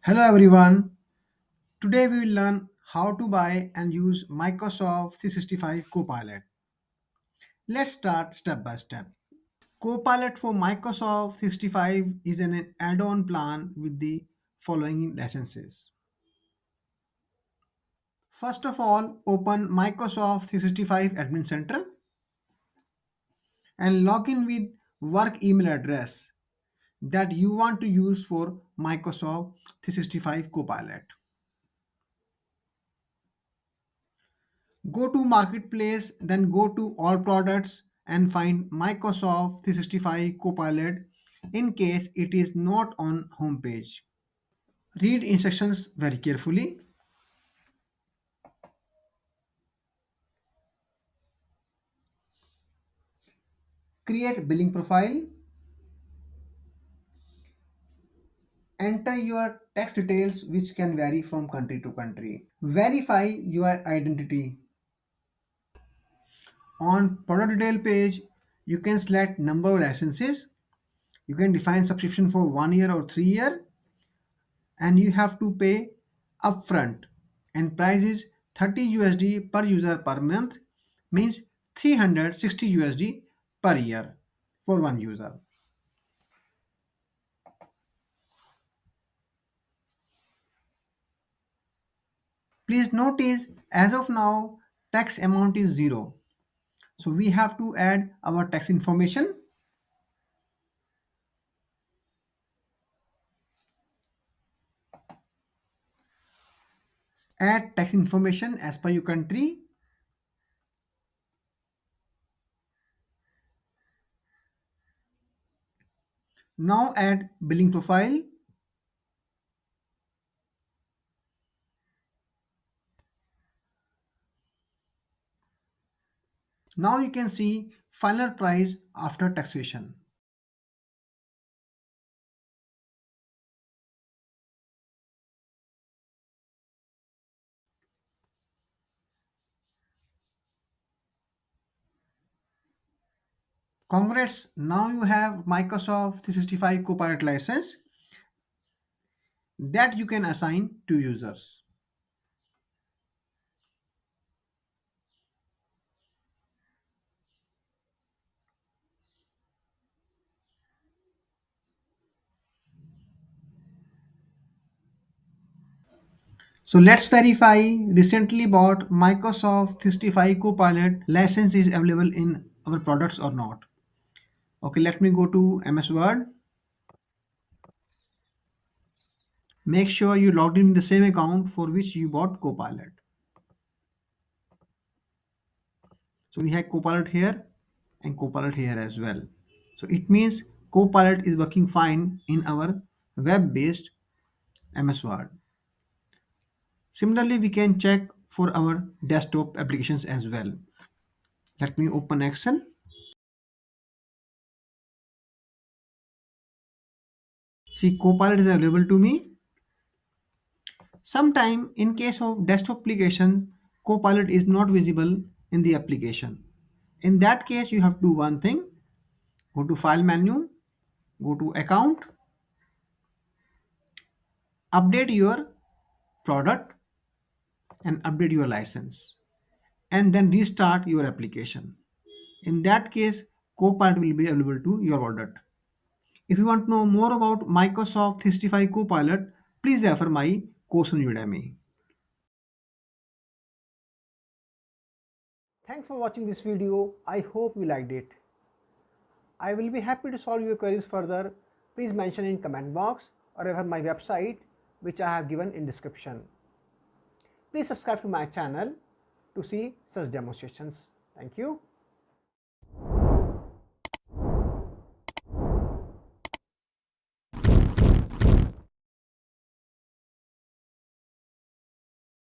Hello everyone. Today we will learn how to buy and use Microsoft 365 Copilot. Let's start step by step. Copilot for Microsoft 365 is an add-on plan with the following licenses. First of all, open Microsoft 365 Admin Center and log in with work email address that you want to use for Microsoft 365 Copilot. Go to Marketplace, then go to All Products and find Microsoft 365 Copilot in case it is not on homepage. Read instructions very carefully. Create billing profile. Enter your tax details which can vary from country to country. Verify your identity. On product detail page, you can select number of licenses. You can define subscription for 1 year or 3 year, and you have to pay upfront, and price is 30 USD per user per month, means 360 USD per year for one user. Please notice as of now tax amount is 0, so we have to add our tax information. Add tax information as per your country. Now add billing profile. Now you can see final price after taxation. Congrats, now you have Microsoft 365 Copilot license that you can assign to users. So let's verify recently bought Microsoft 365 Copilot license is available in our products or not. Okay, let me go to MS Word. Make sure you logged in the same account for which you bought Copilot. So we have Copilot here and Copilot here as well. So it means Copilot is working fine in our web-based MS Word. Similarly, we can check for our desktop applications as well. Let me open Excel. See, Copilot is available to me. Sometime in case of desktop applications, Copilot is not visible in the application. In that case, you have to do one thing. Go to File menu, go to Account, update your product and update your license, and then restart your application. In that case, Copilot will be available to your product. If you want to know more about Microsoft 365 Copilot, please refer my course on Udemy. Thanks for watching this video. I hope you liked it. I will be happy to solve your queries further. Please mention in comment box or refer my website which I have given in description. Please subscribe to my channel to see such demonstrations. Thank you.